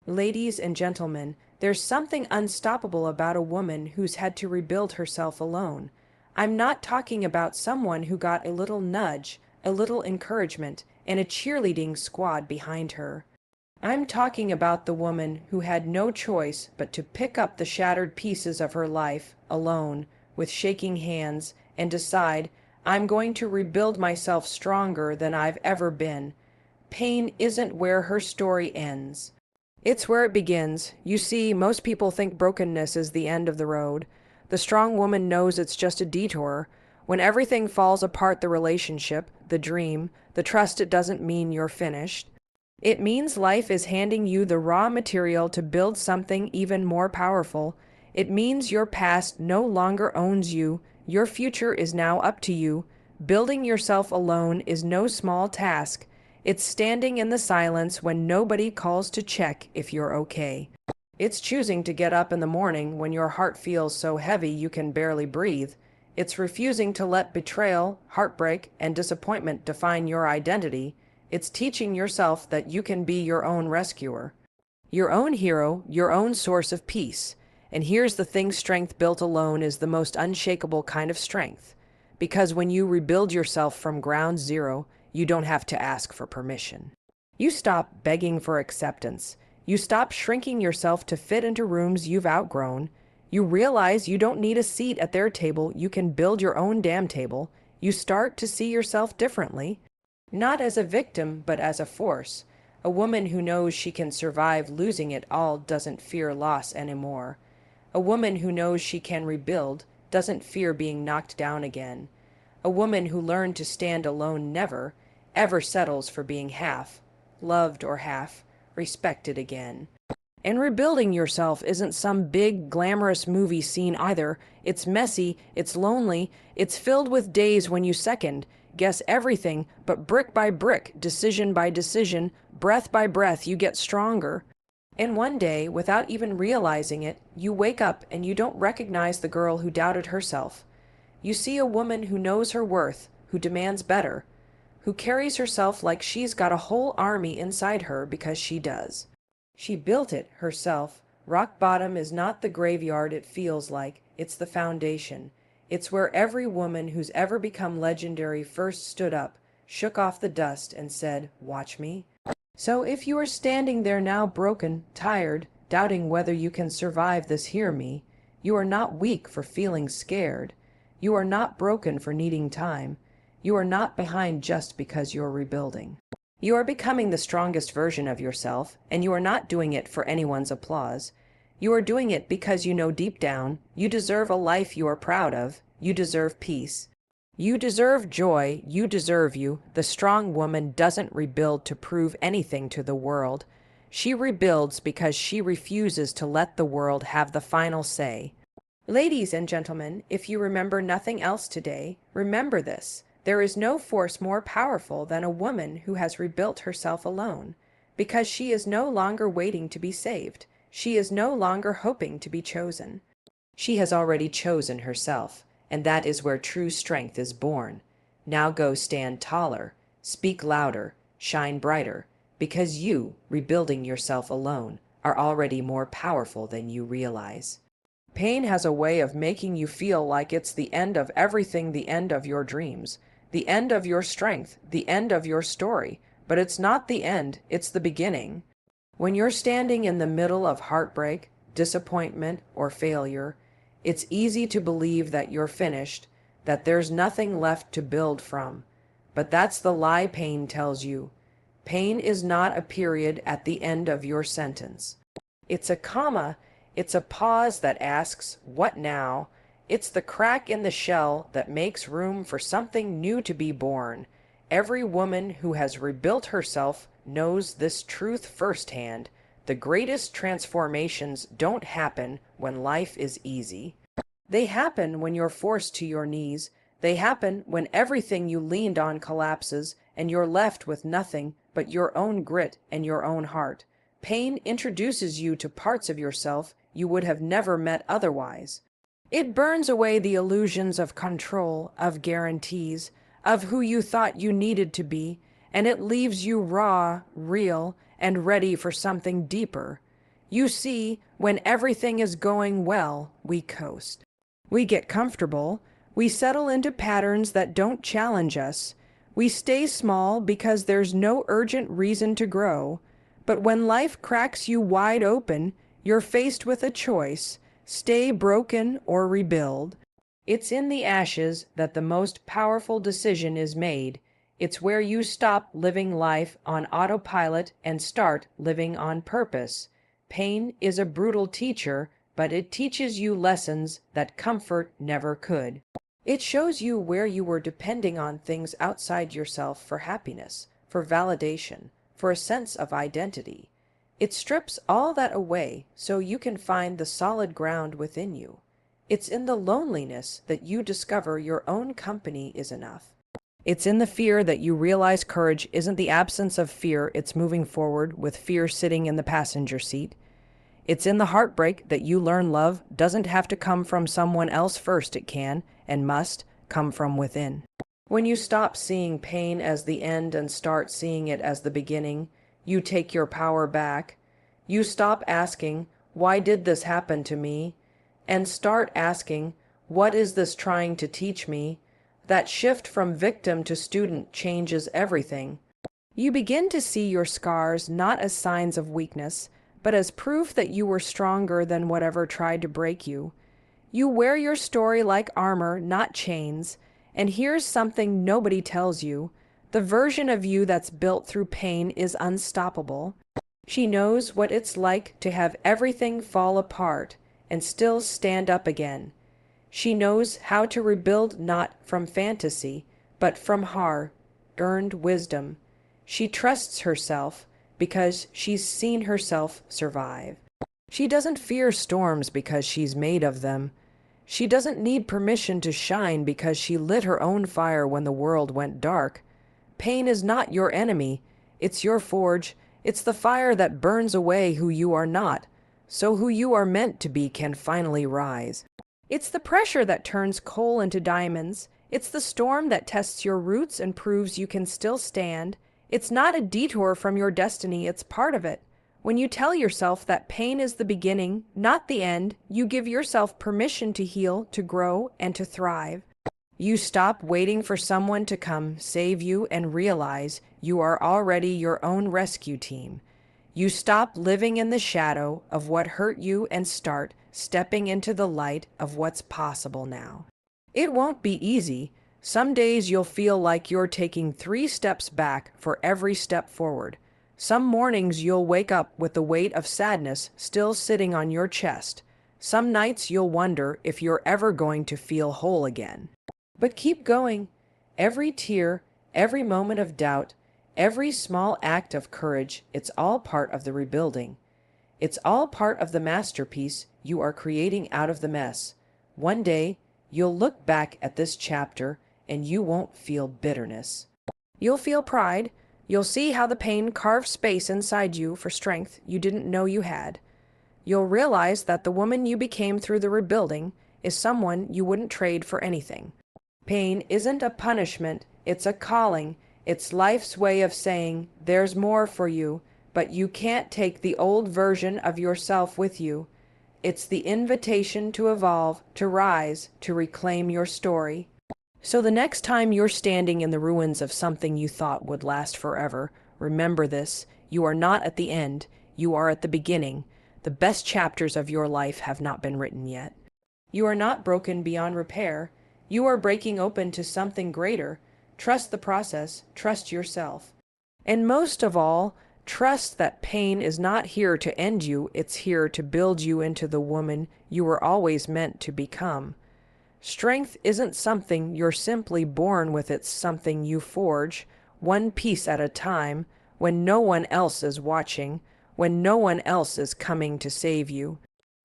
Ladies and gentlemen, there's something unstoppable about a woman who's had to rebuild herself alone. I'm not talking about someone who got a little nudge, a little encouragement, and a cheerleading squad behind her. I'm talking about the woman who had no choice but to pick up the shattered pieces of her life alone, with shaking hands, and decide, I'm going to rebuild myself stronger than I've ever been. Pain isn't where her story ends. It's where it begins. You see, most people think brokenness is the end of the road. The strong woman knows it's just a detour. When everything falls apart, the relationship, the dream, the trust, it doesn't mean you're finished. It means life is handing you the raw material to build something even more powerful. It means your past no longer owns you. Your future is now up to you. Building yourself alone is no small task. It's standing in the silence when nobody calls to check if you're okay. It's choosing to get up in the morning when your heart feels so heavy you can barely breathe. It's refusing to let betrayal, heartbreak, and disappointment define your identity. It's teaching yourself that you can be your own rescuer, your own hero, your own source of peace. And here's the thing: strength built alone is the most unshakable kind of strength. Because when you rebuild yourself from ground zero, you don't have to ask for permission. You stop begging for acceptance. You stop shrinking yourself to fit into rooms you've outgrown. You realize you don't need a seat at their table. You can build your own damn table. You start to see yourself differently. Not as a victim, but as a force. A woman who knows she can survive losing it all doesn't fear loss anymore. A woman who knows she can rebuild doesn't fear being knocked down again. A woman who learned to stand alone never, ever settles for being half, loved or half, respected again. And rebuilding yourself isn't some big, glamorous movie scene either. It's messy, it's lonely, it's filled with days when you second, guess everything, but brick by brick, decision by decision, breath by breath, you get stronger. And one day, without even realizing it, you wake up and you don't recognize the girl who doubted herself. You see a woman who knows her worth, who demands better, who carries herself like she's got a whole army inside her because she does. She built it herself. Rock bottom is not the graveyard it feels like, it's the foundation. It's where every woman who's ever become legendary first stood up, shook off the dust, and said, "Watch me." So if you are standing there now broken, tired, doubting whether you can survive this, hear me. You are not weak for feeling scared. You are not broken for needing time. You are not behind just because you're rebuilding. You are becoming the strongest version of yourself, and you are not doing it for anyone's applause. You are doing it because you know deep down you deserve a life you are proud of. You deserve peace. You deserve joy. You deserve you. The strong woman doesn't rebuild to prove anything to the world. She rebuilds because she refuses to let the world have the final say. Ladies and gentlemen, if you remember nothing else today, remember this. There is no force more powerful than a woman who has rebuilt herself alone, because she is no longer waiting to be saved. She is no longer hoping to be chosen. She has already chosen herself, and that is where true strength is born. Now go stand taller, speak louder, shine brighter, because you, rebuilding yourself alone, are already more powerful than you realize. Pain has a way of making you feel like it's the end of everything, the end of your dreams, the end of your strength, the end of your story. But it's not the end, it's the beginning. When you're standing in the middle of heartbreak, disappointment, or failure, it's easy to believe that you're finished, that there's nothing left to build from. But that's the lie pain tells you. Pain is not a period at the end of your sentence. It's a comma. It's a pause that asks, "What now?" It's the crack in the shell that makes room for something new to be born. Every woman who has rebuilt herself knows this truth firsthand. The greatest transformations don't happen when life is easy. They happen when you're forced to your knees. They happen when everything you leaned on collapses and you're left with nothing but your own grit and your own heart. Pain introduces you to parts of yourself you would have never met otherwise. It burns away the illusions of control, of guarantees, of who you thought you needed to be, and it leaves you raw, real, and ready for something deeper. You see, when everything is going well, we coast. We get comfortable. We settle into patterns that don't challenge us. We stay small because there's no urgent reason to grow. But when life cracks you wide open, you're faced with a choice: stay broken or rebuild. It's in the ashes that the most powerful decision is made. It's where you stop living life on autopilot and start living on purpose. Pain is a brutal teacher, but it teaches you lessons that comfort never could. It shows you where you were depending on things outside yourself for happiness, for validation, for a sense of identity. It strips all that away so you can find the solid ground within you. It's in the loneliness that you discover your own company is enough. It's in the fear that you realize courage isn't the absence of fear, it's moving forward with fear sitting in the passenger seat. It's in the heartbreak that you learn love doesn't have to come from someone else first, it can, and must, come from within. When you stop seeing pain as the end and start seeing it as the beginning, you take your power back. You stop asking, "Why did this happen to me?" and start asking, "What is this trying to teach me?" That shift from victim to student changes everything. You begin to see your scars not as signs of weakness, but as proof that you were stronger than whatever tried to break you. You wear your story like armor, not chains. And here's something nobody tells you: the version of you that's built through pain is unstoppable. She knows what it's like to have everything fall apart and still stand up again. She knows how to rebuild not from fantasy, but from hard-earned wisdom. She trusts herself because she's seen herself survive. She doesn't fear storms because she's made of them. She doesn't need permission to shine because she lit her own fire when the world went dark. Pain is not your enemy. It's your forge. It's the fire that burns away who you are not, so who you are meant to be can finally rise. It's the pressure that turns coal into diamonds. It's the storm that tests your roots and proves you can still stand. It's not a detour from your destiny, it's part of it. When you tell yourself that pain is the beginning, not the end, you give yourself permission to heal, to grow, and to thrive. You stop waiting for someone to come save you and realize you are already your own rescue team. You stop living in the shadow of what hurt you and start stepping into the light of what's possible now. It won't be easy. Some days you'll feel like you're taking 3 steps back for every step forward. Some mornings you'll wake up with the weight of sadness still sitting on your chest. Some nights you'll wonder if you're ever going to feel whole again. But keep going. Every tear, every moment of doubt, every small act of courage, it's all part of the rebuilding. It's all part of the masterpiece you are creating out of the mess. One day, you'll look back at this chapter and you won't feel bitterness. You'll feel pride. You'll see how the pain carved space inside you for strength you didn't know you had. You'll realize that the woman you became through the rebuilding is someone you wouldn't trade for anything. Pain isn't a punishment, it's a calling. It's life's way of saying, there's more for you, but you can't take the old version of yourself with you. It's the invitation to evolve, to rise, to reclaim your story. So the next time you're standing in the ruins of something you thought would last forever, remember this: you are not at the end, you are at the beginning. The best chapters of your life have not been written yet. You are not broken beyond repair. You are breaking open to something greater. Trust the process, trust yourself. And most of all, trust that pain is not here to end you, it's here to build you into the woman you were always meant to become. Strength isn't something you're simply born with, it's something you forge, one piece at a time, when no one else is watching, when no one else is coming to save you.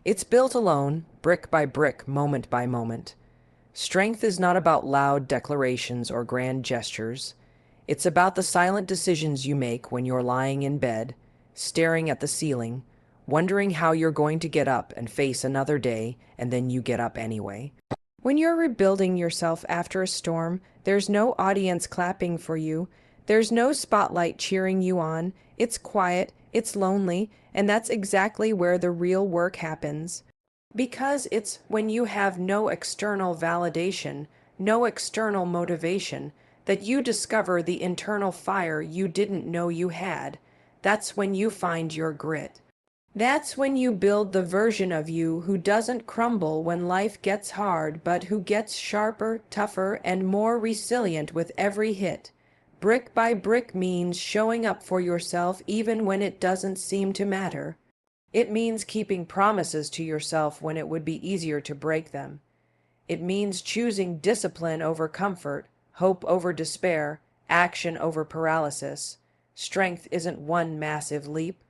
It's built alone, brick by brick, moment by moment. Strength is not about loud declarations or grand gestures. It's about the silent decisions you make when you're lying in bed, staring at the ceiling, wondering how you're going to get up and face another day, and then you get up anyway. When you're rebuilding yourself after a storm, there's no audience clapping for you. There's no spotlight cheering you on. It's quiet, It's lonely, and that's exactly where the real work happens. Because it's when you have no external validation, no external motivation, that you discover the internal fire you didn't know you had. That's when you find your grit. That's when you build the version of you who doesn't crumble when life gets hard, but who gets sharper, tougher, and more resilient with every hit. Brick by brick means showing up for yourself even when it doesn't seem to matter. It means keeping promises to yourself when it would be easier to break them. It means choosing discipline over comfort, hope over despair, action over paralysis. Strength isn't one massive leap.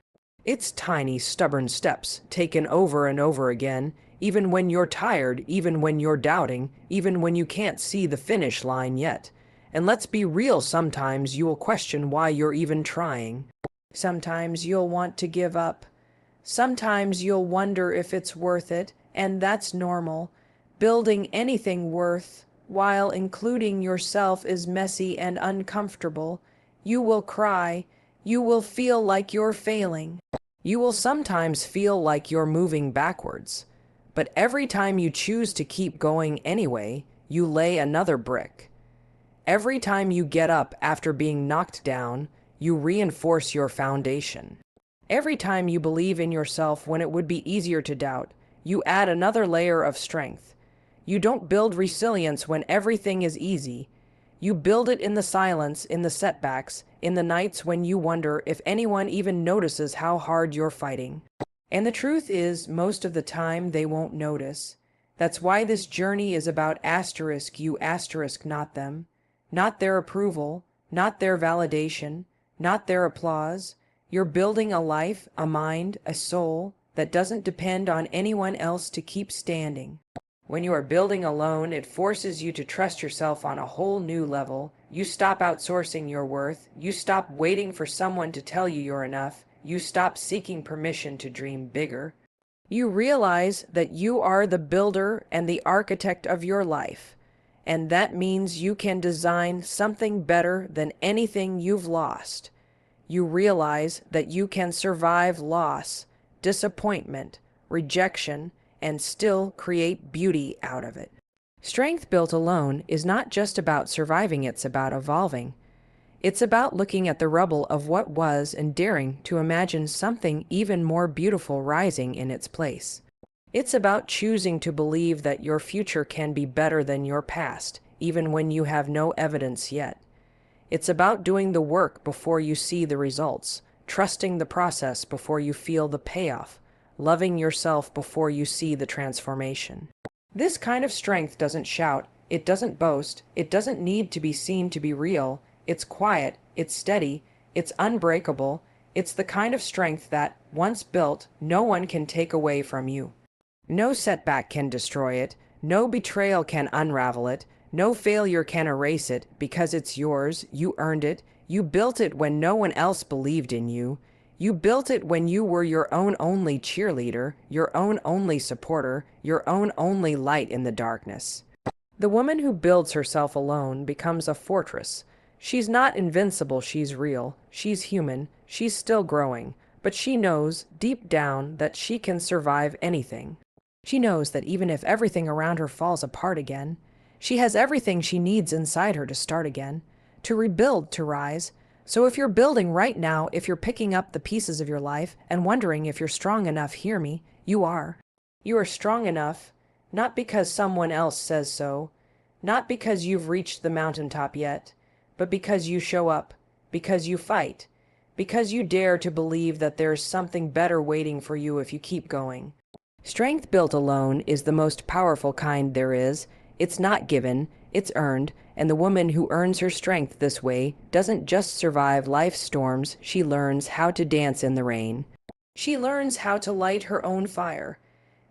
It's tiny, stubborn steps, taken over and over again, even when you're tired, even when you're doubting, even when you can't see the finish line yet. And let's be real, sometimes you will question why you're even trying. Sometimes you'll want to give up. Sometimes you'll wonder if it's worth it, and that's normal. Building anything worth, while including yourself, is messy and uncomfortable. You will cry. You will feel like you're failing. You will sometimes feel like you're moving backwards. But every time you choose to keep going anyway, you lay another brick. Every time you get up after being knocked down, you reinforce your foundation. Every time you believe in yourself when it would be easier to doubt, you add another layer of strength. You don't build resilience when everything is easy. You build it in the silence, in the setbacks, in the nights when you wonder if anyone even notices how hard you're fighting. And the truth is, most of the time they won't notice. That's why this journey is about asterisk you asterisk not them. Not their approval, not their validation, not their applause. You're building a life, a mind, a soul that doesn't depend on anyone else to keep standing. When you are building alone, it forces you to trust yourself on a whole new level. You stop outsourcing your worth. You stop waiting for someone to tell you you're enough. You stop seeking permission to dream bigger. You realize that you are the builder and the architect of your life. And that means you can design something better than anything you've lost. You realize that you can survive loss, disappointment, rejection, and still create beauty out of it. Strength built alone is not just about surviving, it's about evolving. It's about looking at the rubble of what was and daring to imagine something even more beautiful rising in its place. It's about choosing to believe that your future can be better than your past, even when you have no evidence yet. It's about doing the work before you see the results, trusting the process before you feel the payoff, loving yourself before you see the transformation. This kind of strength doesn't shout, it doesn't boast, it doesn't need to be seen to be real. It's quiet, it's steady, it's unbreakable. It's the kind of strength that, once built, no one can take away from you. No setback can destroy it, no betrayal can unravel it, no failure can erase it, because it's yours, you earned it, you built it when no one else believed in you. You built it when you were your own only cheerleader, your own only supporter, your own only light in the darkness. The woman who builds herself alone becomes a fortress. She's not invincible, she's real, she's human, she's still growing, but she knows, deep down, that she can survive anything. She knows that even if everything around her falls apart again, she has everything she needs inside her to start again, to rebuild, to rise. So if you're building right now, if you're picking up the pieces of your life and wondering if you're strong enough, hear me, you are. You are strong enough, not because someone else says so, not because you've reached the mountaintop yet, but because you show up, because you fight, because you dare to believe that there's something better waiting for you if you keep going. Strength built alone is the most powerful kind there is. It's not given, it's earned, and the woman who earns her strength this way doesn't just survive life's storms, she learns how to dance in the rain. She learns how to light her own fire.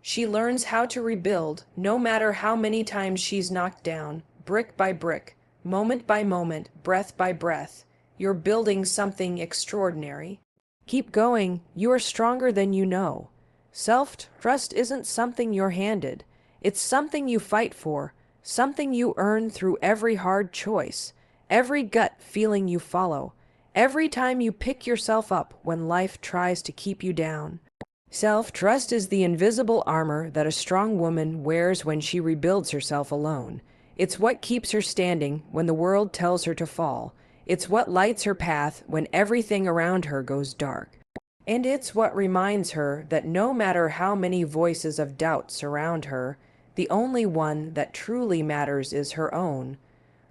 She learns how to rebuild, no matter how many times she's knocked down, brick by brick, moment by moment, breath by breath. You're building something extraordinary. Keep going, you are stronger than you know. Self-trust isn't something you're handed. It's something you fight for, something you earn through every hard choice, every gut feeling you follow, Every time you pick yourself up when life tries to keep you down. Self-trust is the invisible armor that a strong woman wears when she rebuilds herself alone. It's what keeps her standing when the world tells her to fall. It's what lights her path when everything around her goes dark. And it's what reminds her that no matter how many voices of doubt surround her, the only one that truly matters is her own.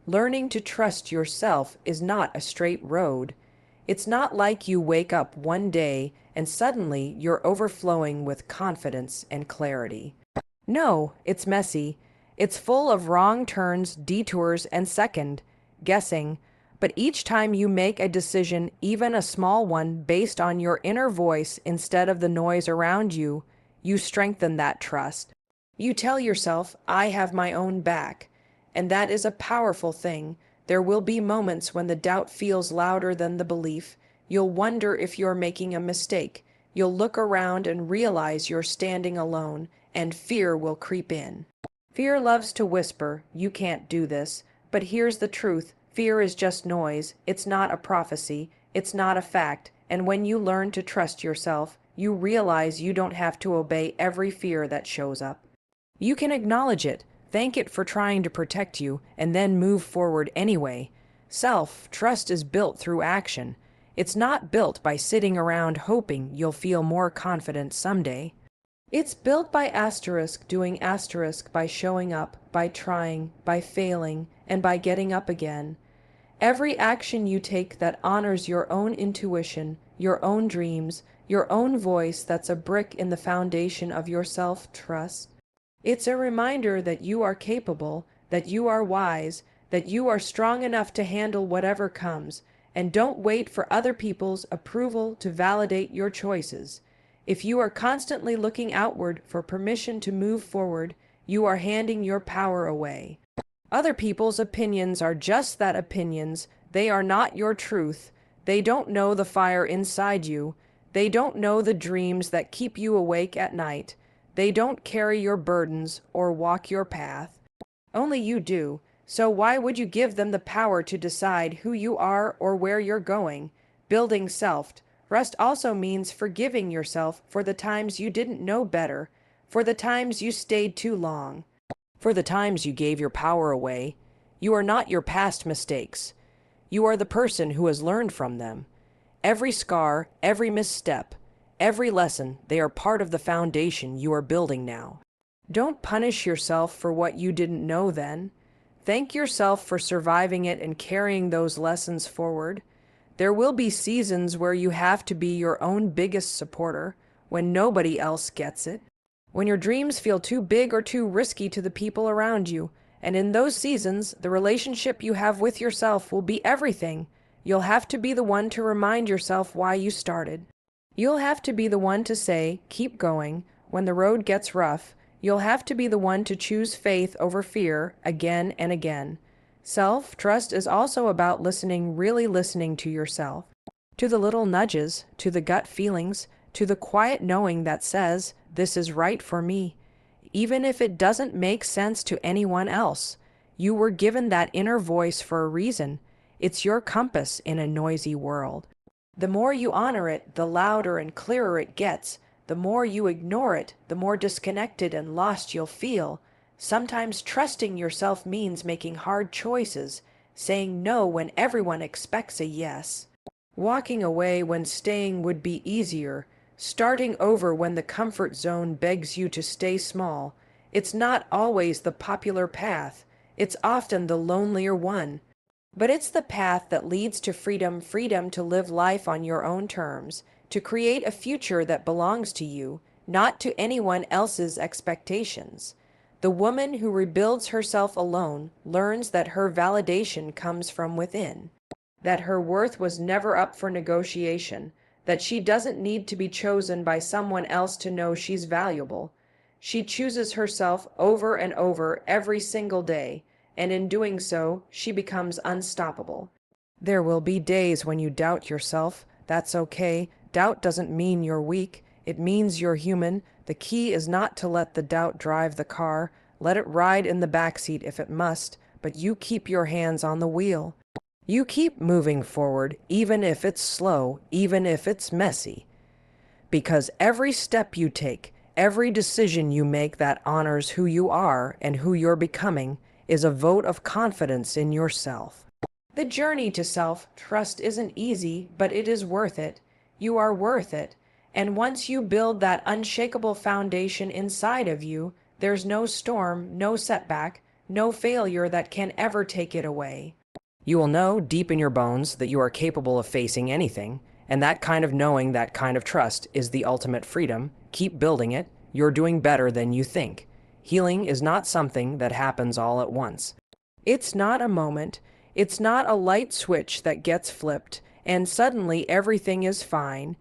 Learning to trust yourself is not a straight road. It's not like you wake up one day and suddenly you're overflowing with confidence and clarity. No, it's messy. It's full of wrong turns, detours, and second guessing. But each time you make a decision, even a small one, based on your inner voice instead of the noise around you, you strengthen that trust. You tell yourself, I have my own back. And that is a powerful thing. There will be moments when the doubt feels louder than the belief. You'll wonder if you're making a mistake. You'll look around and realize you're standing alone, and fear will creep in. Fear loves to whisper, you can't do this. But here's the truth. Fear is just noise. It's not a prophecy. It's not a fact. And when you learn to trust yourself, you realize you don't have to obey every fear that shows up. You can acknowledge it, thank it for trying to protect you, and then move forward anyway. Self-trust is built through action. It's not built by sitting around hoping you'll feel more confident someday. It's built by doing by showing up, by trying, by failing, and by getting up again. Every action you take that honors your own intuition, your own dreams, your own voice, that's a brick in the foundation of your self-trust. It's a reminder that you are capable, that you are wise, that you are strong enough to handle whatever comes, and don't wait for other people's approval to validate your choices. If you are constantly looking outward for permission to move forward, you are handing your power away. Other people's opinions are just that, opinions. They are not your truth. They don't know the fire inside you. They don't know the dreams that keep you awake at night. They don't carry your burdens or walk your path. Only you do. So why would you give them the power to decide who you are or where you're going? Building self-trust also means forgiving yourself for the times you didn't know better, for the times you stayed too long, for the times you gave your power away. You are not your past mistakes. You are the person who has learned from them. Every scar, every misstep, every lesson, they are part of the foundation you are building now. Don't punish yourself for what you didn't know then. Thank yourself for surviving it and carrying those lessons forward. There will be seasons where you have to be your own biggest supporter, when nobody else gets it. When your dreams feel too big or too risky to the people around you, and in those seasons, the relationship you have with yourself will be everything. You'll have to be the one to remind yourself why you started. You'll have to be the one to say, keep going, when the road gets rough. You'll have to be the one to choose faith over fear again and again. Self-trust is also about listening, really listening to yourself. To the little nudges, to the gut feelings, to the quiet knowing that says, this is right for me. Even if it doesn't make sense to anyone else. You were given that inner voice for a reason. It's your compass in a noisy world. The more you honor it, the louder and clearer it gets. The more you ignore it, the more disconnected and lost you'll feel. Sometimes trusting yourself means making hard choices, saying no when everyone expects a yes, walking away when staying would be easier, starting over when the comfort zone begs you to stay small. It's not always the popular path. It's often the lonelier one. But it's the path that leads to freedom to live life on your own terms, to create a future that belongs to you, not to anyone else's expectations. The woman who rebuilds herself alone learns that her validation comes from within, that her worth was never up for negotiation, that she doesn't need to be chosen by someone else to know she's valuable. She chooses herself over and over every single day, and in doing so, she becomes unstoppable. There will be days when you doubt yourself. That's okay. Doubt doesn't mean you're weak. It means you're human. The key is not to let the doubt drive the car. Let it ride in the backseat if it must, but you keep your hands on the wheel. You keep moving forward, even if it's slow, even if it's messy. Because every step you take, every decision you make that honors who you are and who you're becoming is a vote of confidence in yourself. The journey to self-trust isn't easy, but it is worth it. You are worth it. And once you build that unshakable foundation inside of you, there's no storm, no setback, no failure that can ever take it away. You will know deep in your bones that you are capable of facing anything, and that kind of knowing, that kind of trust is the ultimate freedom. Keep building it. You're doing better than you think. Healing is not something that happens all at once. It's not a moment. It's not a light switch that gets flipped, and suddenly everything is fine.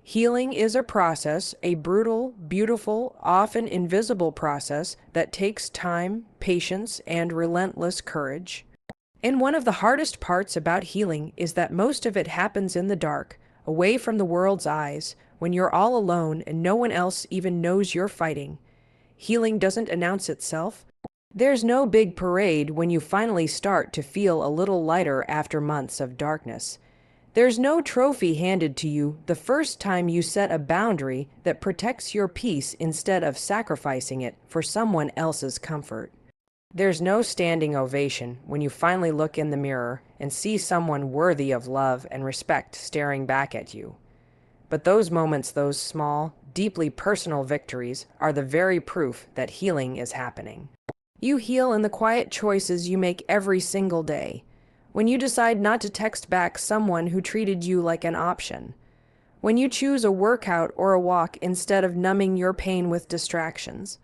Healing is a process, a brutal, beautiful, often invisible process that takes time, patience, and relentless courage. And one of the hardest parts about healing is that most of it happens in the dark, away from the world's eyes, when you're all alone and no one else even knows you're fighting. Healing doesn't announce itself. There's no big parade when you finally start to feel a little lighter after months of darkness. There's no trophy handed to you the first time you set a boundary that protects your peace instead of sacrificing it for someone else's comfort. There's no standing ovation when you finally look in the mirror and see someone worthy of love and respect staring back at you. But those moments, those small, deeply personal victories, are the very proof that healing is happening. You heal in the quiet choices you make every single day. When you decide not to text back someone who treated you like an option. When you choose a workout or a walk instead of numbing your pain with distractions.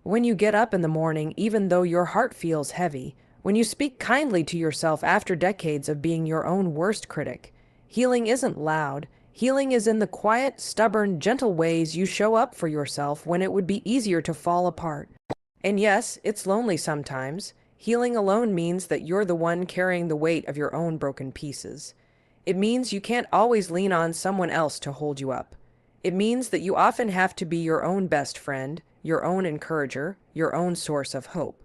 When you get up in the morning even though your heart feels heavy. When you speak kindly to yourself after decades of being your own worst critic. Healing isn't loud. Healing is in the quiet, stubborn, gentle ways you show up for yourself when it would be easier to fall apart. And yes, it's lonely sometimes. Healing alone means that you're the one carrying the weight of your own broken pieces. It means you can't always lean on someone else to hold you up. It means that you often have to be your own best friend, your own encourager, your own source of hope.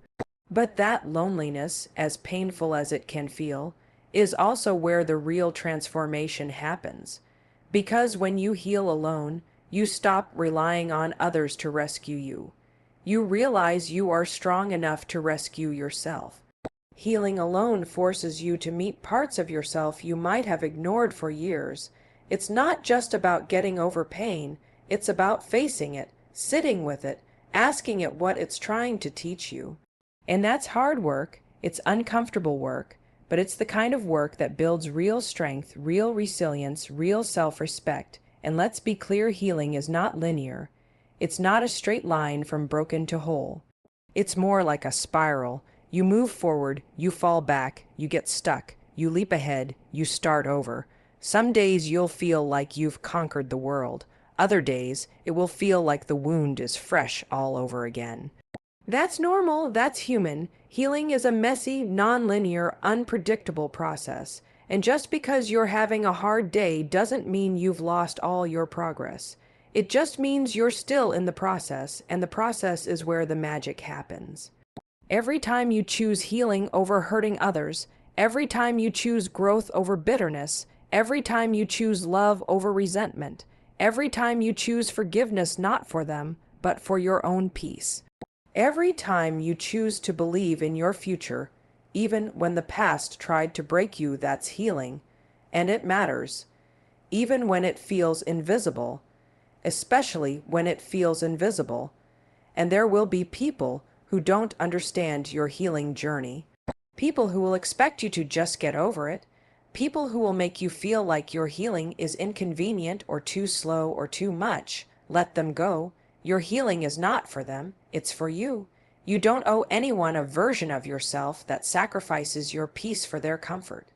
But that loneliness, as painful as it can feel, is also where the real transformation happens. Because when you heal alone, you stop relying on others to rescue you. You realize you are strong enough to rescue yourself. Healing alone forces you to meet parts of yourself you might have ignored for years. It's not just about getting over pain, it's about facing it, sitting with it, asking it what it's trying to teach you. And that's hard work, it's uncomfortable work, but it's the kind of work that builds real strength, real resilience, real self-respect. And let's be clear, healing is not linear. It's not a straight line from broken to whole. It's more like a spiral. You move forward, you fall back, you get stuck, you leap ahead, you start over. Some days you'll feel like you've conquered the world. Other days, it will feel like the wound is fresh all over again. That's normal, that's human. Healing is a messy, non-linear, unpredictable process. And just because you're having a hard day doesn't mean you've lost all your progress. It just means you're still in the process, and the process is where the magic happens. Every time you choose healing over hurting others, every time you choose growth over bitterness, every time you choose love over resentment, every time you choose forgiveness not for them, but for your own peace. Every time you choose to believe in your future, even when the past tried to break you, that's healing. And it matters. Even when it feels invisible, especially when it feels invisible. And there will be people who don't understand your healing journey. People who will expect you to just get over it. People who will make you feel like your healing is inconvenient or too slow or too much. Let them go. Your healing is not for them. It's for you. You don't owe anyone a version of yourself that sacrifices your peace for their comfort.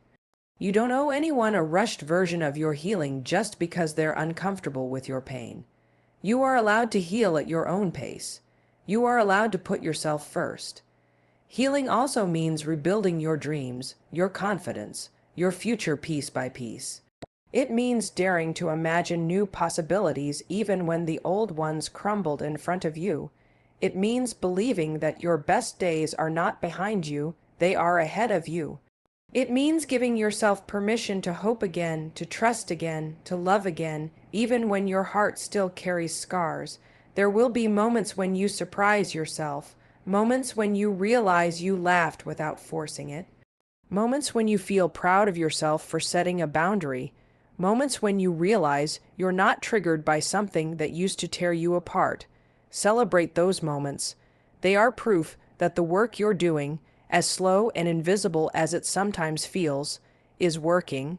You don't owe anyone a rushed version of your healing just because they're uncomfortable with your pain. You are allowed to heal at your own pace. You are allowed to put yourself first. Healing also means rebuilding your dreams, your confidence, your future piece by piece. It means daring to imagine new possibilities even when the old ones crumbled in front of you. It means believing that your best days are not behind you, they are ahead of you. It means giving yourself permission to hope again, to trust again, to love again, even when your heart still carries scars. There will be moments when you surprise yourself, moments when you realize you laughed without forcing it, moments when you feel proud of yourself for setting a boundary, moments when you realize you're not triggered by something that used to tear you apart. Celebrate those moments. They are proof that the work you're doing, as slow and invisible as it sometimes feels, is working.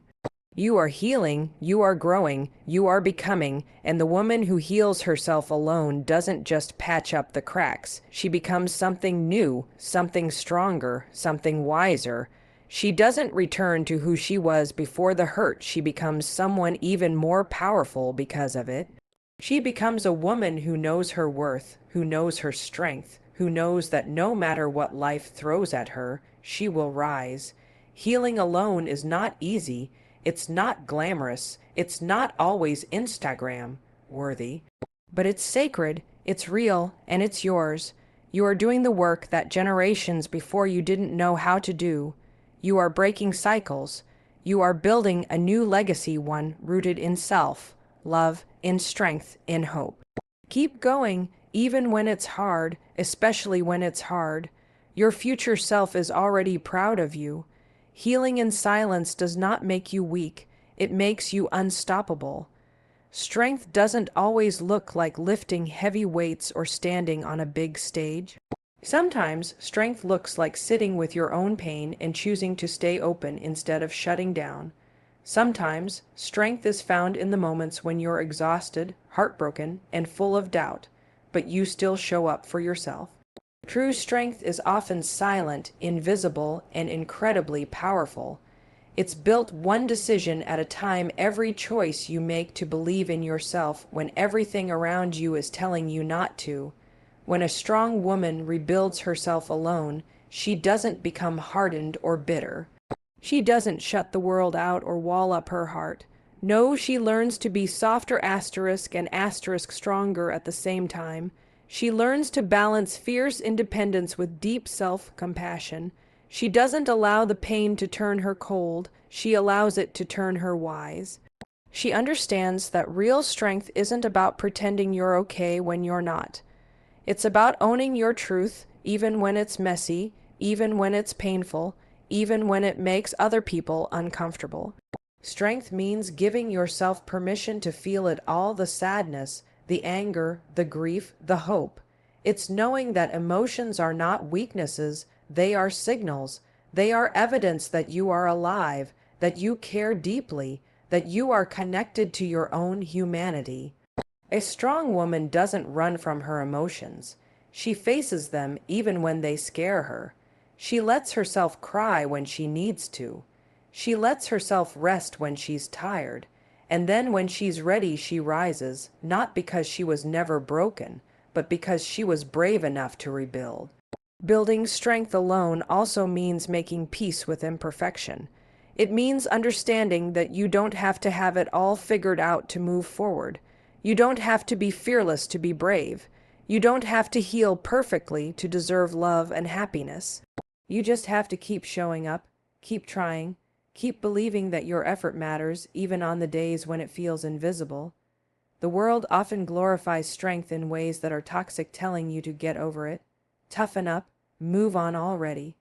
You are healing, you are growing, you are becoming, and the woman who heals herself alone doesn't just patch up the cracks. She becomes something new, something stronger, something wiser. She doesn't return to who she was before the hurt. She becomes someone even more powerful because of it. She becomes a woman who knows her worth, who knows her strength, who knows that no matter what life throws at her, she will rise. Healing alone is not easy. It's not glamorous. It's not always Instagram worthy. But it's sacred, it's real, and it's yours. You are doing the work that generations before you didn't know how to do. You are breaking cycles. You are building a new legacy, one rooted in self, love, in strength, in hope. Keep going, even when it's hard, especially when it's hard. Your future self is already proud of you. Healing in silence does not make you weak. It makes you unstoppable. Strength doesn't always look like lifting heavy weights or standing on a big stage. Sometimes strength looks like sitting with your own pain and choosing to stay open instead of shutting down. Sometimes strength is found in the moments when you're exhausted, heartbroken, and full of doubt, but you still show up for yourself. True strength is often silent, invisible, and incredibly powerful. It's built one decision at a time, every choice you make to believe in yourself when everything around you is telling you not to. When a strong woman rebuilds herself alone, she doesn't become hardened or bitter. She doesn't shut the world out or wall up her heart. No, she learns to be softer asterisk and asterisk stronger at the same time. She learns to balance fierce independence with deep self-compassion. She doesn't allow the pain to turn her cold. She allows it to turn her wise. She understands that real strength isn't about pretending you're okay when you're not. It's about owning your truth, even when it's messy, even when it's painful, even when it makes other people uncomfortable. Strength means giving yourself permission to feel it all, the sadness, the anger, the grief, the hope. It's knowing that emotions are not weaknesses, they are signals. They are evidence that you are alive, that you care deeply, that you are connected to your own humanity. A strong woman doesn't run from her emotions. She faces them even when they scare her. She lets herself cry when she needs to. She lets herself rest when she's tired. And then when she's ready, she rises, not because she was never broken, but because she was brave enough to rebuild. Building strength alone also means making peace with imperfection. It means understanding that you don't have to have it all figured out to move forward. You don't have to be fearless to be brave. You don't have to heal perfectly to deserve love and happiness. You just have to keep showing up, keep trying, keep believing that your effort matters even on the days when it feels invisible. The world often glorifies strength in ways that are toxic, telling you to get over it, toughen up, move on already.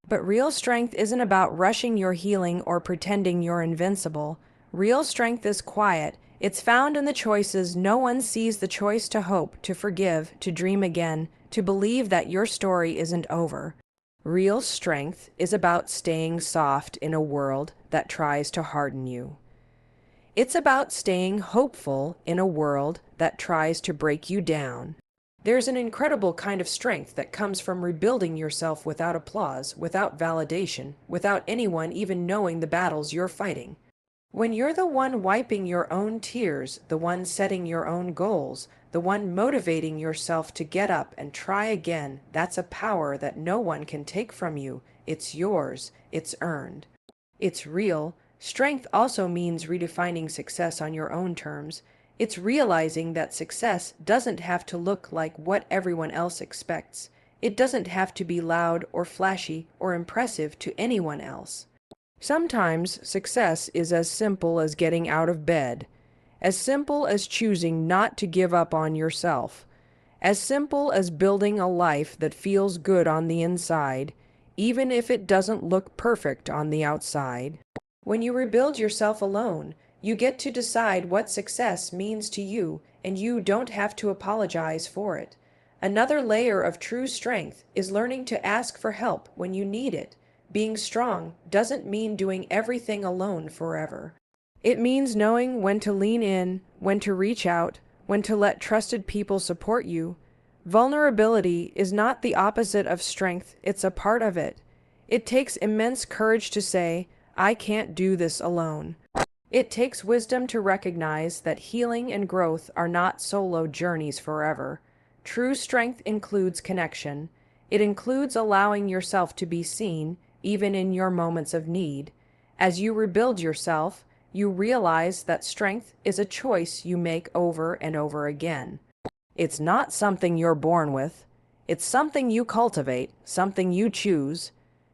But real strength isn't about rushing your healing or pretending you're invincible. Real strength is quiet. It's found in the choices no one sees, the choice to hope, to forgive, to dream again, to believe that your story isn't over. Real strength is about staying soft in a world that tries to harden you. It's about staying hopeful in a world that tries to break you down. There's an incredible kind of strength that comes from rebuilding yourself without applause, without validation, without anyone even knowing the battles you're fighting. When you're the one wiping your own tears, the one setting your own goals, the one motivating yourself to get up and try again, that's a power that no one can take from you. It's yours. It's earned. It's real. Strength also means redefining success on your own terms. It's realizing that success doesn't have to look like what everyone else expects. It doesn't have to be loud or flashy or impressive to anyone else. Sometimes success is as simple as getting out of bed, as simple as choosing not to give up on yourself, as simple as building a life that feels good on the inside, even if it doesn't look perfect on the outside. When you rebuild yourself alone, you get to decide what success means to you, and you don't have to apologize for it. Another layer of true strength is learning to ask for help when you need it. Being strong doesn't mean doing everything alone forever. It means knowing when to lean in, when to reach out, when to let trusted people support you. Vulnerability is not the opposite of strength, it's a part of it. It takes immense courage to say, I can't do this alone. It takes wisdom to recognize that healing and growth are not solo journeys forever. True strength includes connection. It includes allowing yourself to be seen, even in your moments of need. As you rebuild yourself, you realize that strength is a choice you make over and over again. It's not something you're born with. It's something you cultivate, something you choose.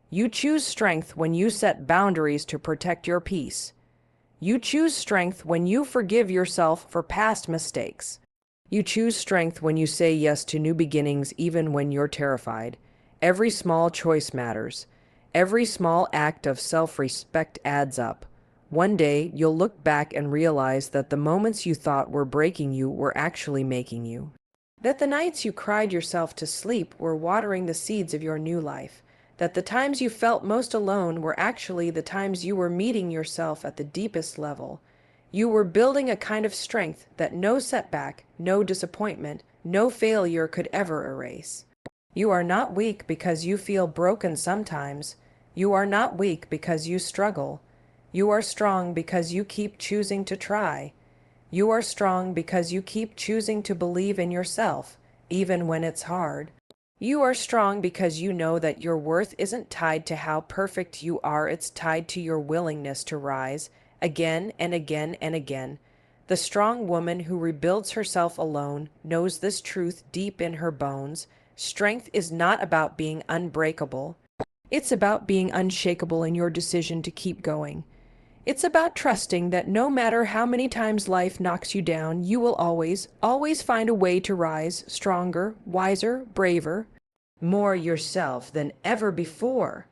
You choose strength when you set boundaries to protect your peace. You choose strength when you forgive yourself for past mistakes. You choose strength when you say yes to new beginnings even when you're terrified. Every small choice matters. Every small act of self-respect adds up. One day, you'll look back and realize that the moments you thought were breaking you were actually making you. That the nights you cried yourself to sleep were watering the seeds of your new life. That the times you felt most alone were actually the times you were meeting yourself at the deepest level. You were building a kind of strength that no setback, no disappointment, no failure could ever erase. You are not weak because you feel broken sometimes. You are not weak because you struggle. You are strong because you keep choosing to try. You are strong because you keep choosing to believe in yourself, even when it's hard. You are strong because you know that your worth isn't tied to how perfect you are, it's tied to your willingness to rise again and again and again. The strong woman who rebuilds herself alone knows this truth deep in her bones. Strength is not about being unbreakable. It's about being unshakable in your decision to keep going. It's about trusting that no matter how many times life knocks you down, you will always find a way to rise stronger, wiser, braver, more yourself than ever before.